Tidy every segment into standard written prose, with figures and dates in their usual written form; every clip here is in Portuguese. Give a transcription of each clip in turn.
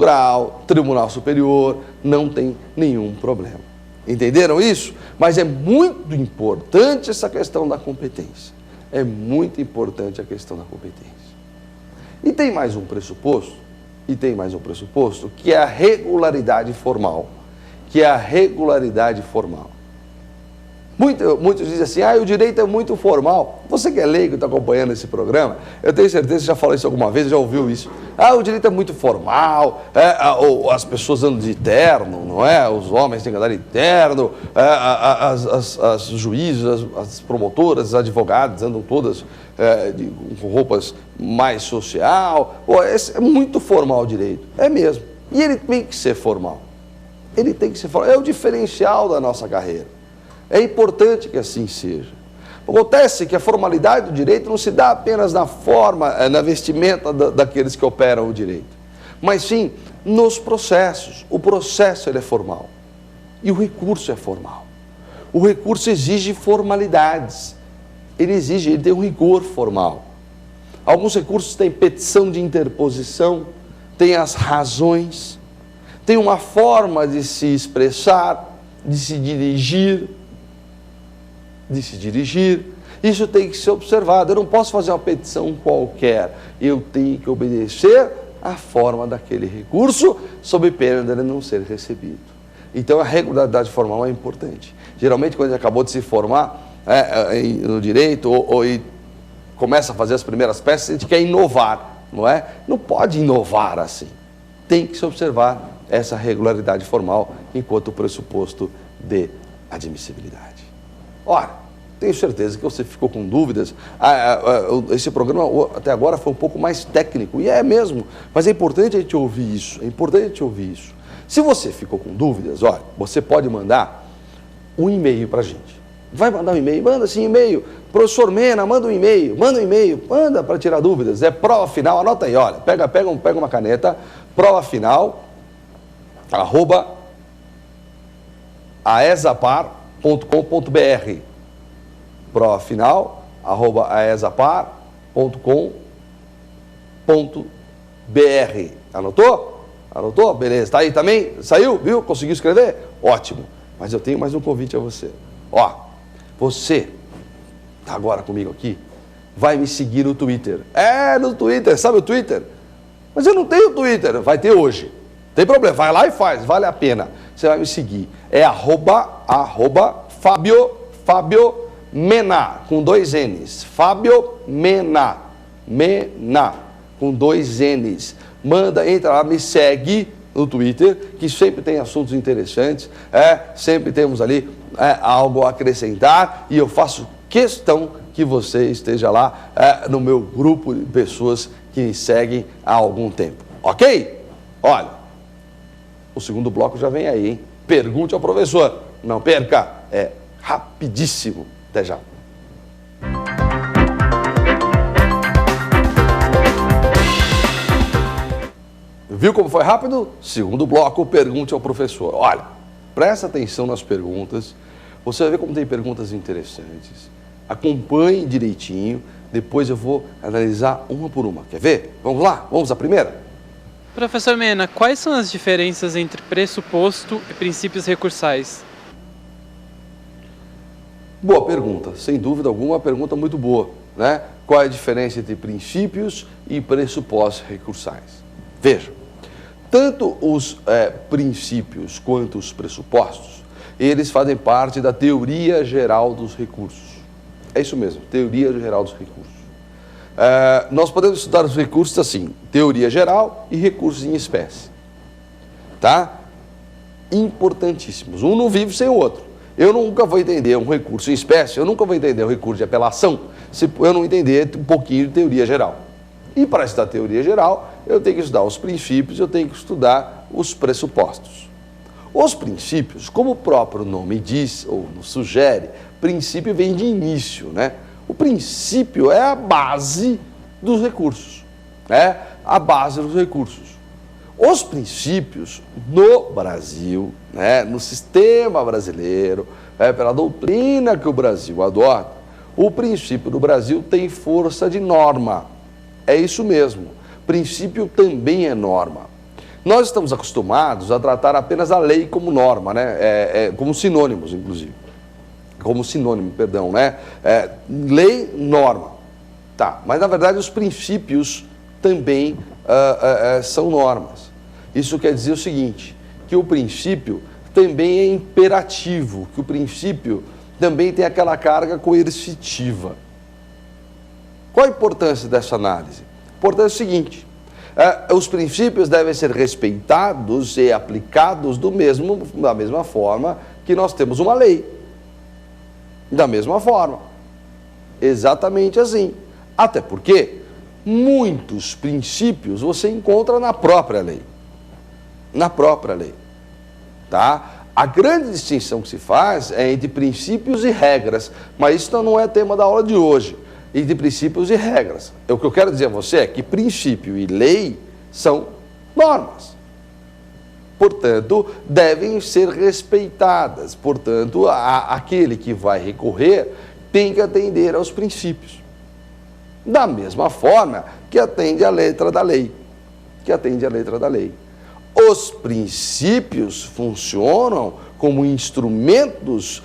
Grau, Tribunal Superior, não tem nenhum problema. Entenderam isso? Mas é muito importante essa questão da competência. É muito importante a questão da competência. E tem mais um pressuposto, que é a regularidade formal. Muitos dizem assim, o direito é muito formal. Você que é leigo e está acompanhando esse programa, eu tenho certeza que você já falou isso alguma vez, já ouviu isso. O direito é muito formal, ou as pessoas andam de terno, não é? Os homens têm que andar de terno, as juízes, as promotoras, os advogados andam todas com roupas mais social. É muito formal o direito, é mesmo. E ele tem que ser formal. É o diferencial da nossa carreira. É importante que assim seja. Acontece que a formalidade do direito não se dá apenas na forma, na vestimenta daqueles que operam o direito, mas sim nos processos. O processo ele é formal e o recurso é formal. O recurso exige formalidades, ele tem um rigor formal. Alguns recursos têm petição de interposição, tem as razões, tem uma forma de se expressar, de se dirigir. Isso tem que ser observado. Eu não posso fazer uma petição qualquer. Eu tenho que obedecer à forma daquele recurso, sob pena de ele não ser recebido. Então, a regularidade formal é importante. Geralmente, quando a gente acabou de se formar no direito ou começa a fazer as primeiras peças, a gente quer inovar, não é? Não pode inovar assim. Tem que se observar essa regularidade formal enquanto pressuposto de admissibilidade. Ora, tenho certeza que você ficou com dúvidas. Esse programa até agora foi um pouco mais técnico, e é mesmo, mas é importante a gente ouvir isso, Se você ficou com dúvidas, olha, você pode mandar um e-mail para a gente. Vai mandar um e-mail? Manda sim e-mail. Professor Mena, manda um e-mail, manda para tirar dúvidas. É prova final, anota aí, olha, pega uma caneta, prova final, @aesapar.com.br. Prova final, @aesapar.com.br. Anotou? Beleza. Tá aí também? Saiu? Viu? Conseguiu escrever? Ótimo. Mas eu tenho mais um convite a você. Você tá agora comigo aqui, vai me seguir no Twitter. No Twitter, sabe o Twitter? Mas eu não tenho Twitter. Vai ter hoje. Não tem problema, vai lá e faz, vale a pena. Você vai me seguir. É @Fábio Mena, com 2 N's. Fábio Mena, com 2 N's. Entra lá, me segue no Twitter, que sempre tem assuntos interessantes, sempre temos ali algo a acrescentar, e eu faço questão que você esteja lá no meu grupo de pessoas que me seguem há algum tempo, ok? Olha, o segundo bloco já vem aí, hein? Pergunte ao professor, não perca, é rapidíssimo. Até já. Viu como foi rápido? Segundo bloco, pergunte ao professor. Olha, presta atenção nas perguntas. Você vai ver como tem perguntas interessantes. Acompanhe direitinho. Depois eu vou analisar uma por uma. Quer ver? Vamos lá? Vamos à primeira? Professor Mena, quais são as diferenças entre pressuposto e princípios recursais? Boa pergunta, sem dúvida alguma, uma pergunta muito boa, né? Qual é a diferença entre princípios e pressupostos recursais? Veja, tanto os princípios quanto os pressupostos, eles fazem parte da teoria geral dos recursos. É isso mesmo, teoria geral dos recursos. Nós podemos estudar os recursos assim, teoria geral e recursos em espécie. Tá? Importantíssimos, um não vive sem o outro. Eu nunca vou entender um recurso em espécie, eu nunca vou entender um recurso de apelação, se eu não entender um pouquinho de teoria geral. E para estudar teoria geral, eu tenho que estudar os princípios, eu tenho que estudar os pressupostos. Os princípios, como o próprio nome diz, ou nos sugere, princípio vem de início, né? O princípio é a base dos recursos, né? A base dos recursos. Os princípios no Brasil, né, no sistema brasileiro, pela doutrina que o Brasil adota, o princípio do Brasil tem força de norma. É isso mesmo. Princípio também é norma. Nós estamos acostumados a tratar apenas a lei como norma, né? Como sinônimos, inclusive. Como sinônimo, perdão, né? Lei, norma. Tá, mas na verdade os princípios também são normas. Isso quer dizer o seguinte, que o princípio também é imperativo, que o princípio também tem aquela carga coercitiva. Qual a importância dessa análise? A importância é o seguinte, os princípios devem ser respeitados e aplicados da mesma forma que nós temos uma lei. Da mesma forma. Exatamente assim. Até porque muitos princípios você encontra na própria lei. Na própria lei. Tá? A grande distinção que se faz é entre princípios e regras, mas isso não é tema da aula de hoje. Entre princípios e regras. O que eu quero dizer a você é que princípio e lei são normas. Portanto, devem ser respeitadas. Portanto, aquele que vai recorrer tem que atender aos princípios. Da mesma forma que atende à letra da lei. Os princípios funcionam como instrumentos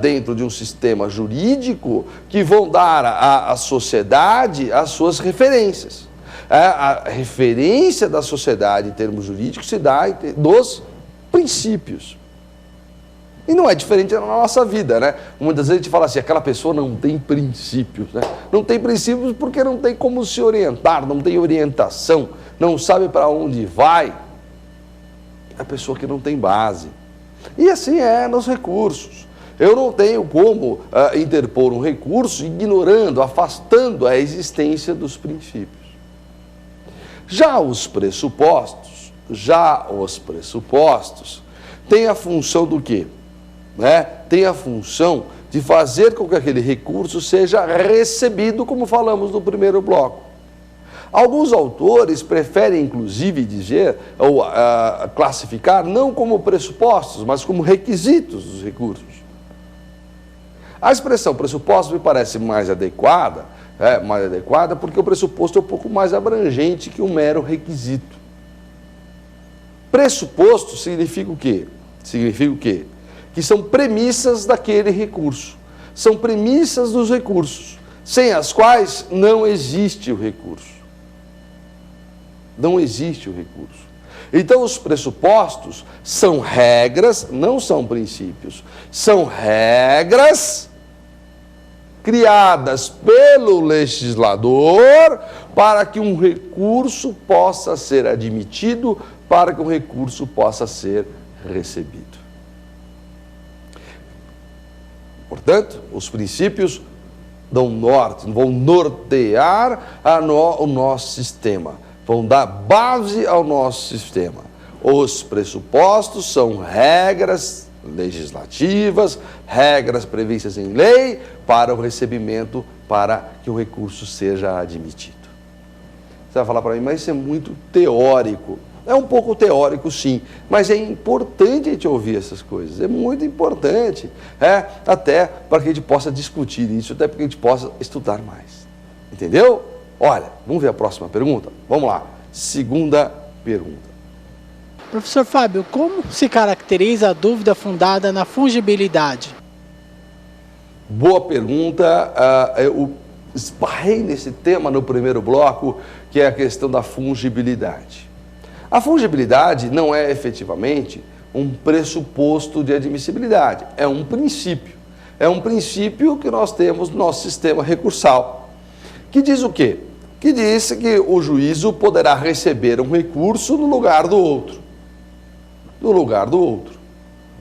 dentro de um sistema jurídico que vão dar à sociedade as suas referências. A referência da sociedade em termos jurídicos se dá dos princípios. E não é diferente na nossa vida, né? Muitas vezes a gente fala assim, aquela pessoa não tem princípios, né? Não tem princípios porque não tem como se orientar, não tem orientação, não sabe para onde vai. É a pessoa que não tem base. E assim é nos recursos. Eu não tenho como interpor um recurso ignorando, afastando a existência dos princípios. Já os pressupostos têm a função do quê? Tem a função de fazer com que aquele recurso seja recebido, como falamos no primeiro bloco. Alguns autores preferem, inclusive, dizer ou classificar não como pressupostos, mas como requisitos dos recursos. A expressão pressuposto me parece mais adequada, porque o pressuposto é um pouco mais abrangente que um mero requisito. Pressuposto significa o quê? Que são premissas daquele recurso. São premissas dos recursos, sem as quais não existe o recurso. Não existe o recurso. Então, os pressupostos são regras, não são princípios. São regras criadas pelo legislador para que um recurso possa ser admitido, para que um recurso possa ser recebido. Portanto, os princípios dão norte, vão nortear o nosso sistema, vão dar base ao nosso sistema. Os pressupostos são regras legislativas, regras previstas em lei para o recebimento, para que o recurso seja admitido. Você vai falar para mim, mas isso é muito teórico. É um pouco teórico, sim, mas é importante a gente ouvir essas coisas, é muito importante, até para que a gente possa discutir isso, até para que a gente possa estudar mais. Entendeu? Olha, vamos ver a próxima pergunta? Vamos lá, segunda pergunta. Professor Fábio, como se caracteriza a dúvida fundada na fungibilidade? Boa pergunta. Eu esbarrei nesse tema no primeiro bloco, que é a questão da fungibilidade. A fungibilidade não é efetivamente um pressuposto de admissibilidade, é um princípio. É um princípio que nós temos no nosso sistema recursal, que diz o quê? Que diz que o juízo poderá receber um recurso no lugar do outro. No lugar do outro.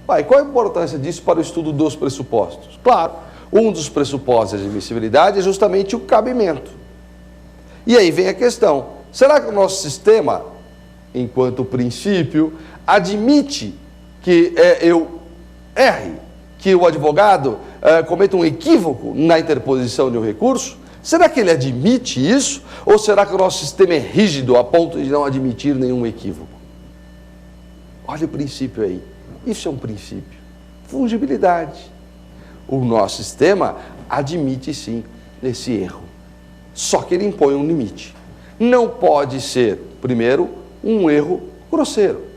Qual a importância disso para o estudo dos pressupostos? Claro, um dos pressupostos de admissibilidade é justamente o cabimento. E aí vem a questão, será que o nosso sistema, enquanto princípio, admite que eu erre, que o advogado cometa um equívoco na interposição de um recurso? Será que ele admite isso? Ou será que o nosso sistema é rígido a ponto de não admitir nenhum equívoco? Olha o princípio aí. Isso é um princípio. Fungibilidade. O nosso sistema admite sim esse erro. Só que ele impõe um limite. Não pode ser, primeiro, um erro grosseiro.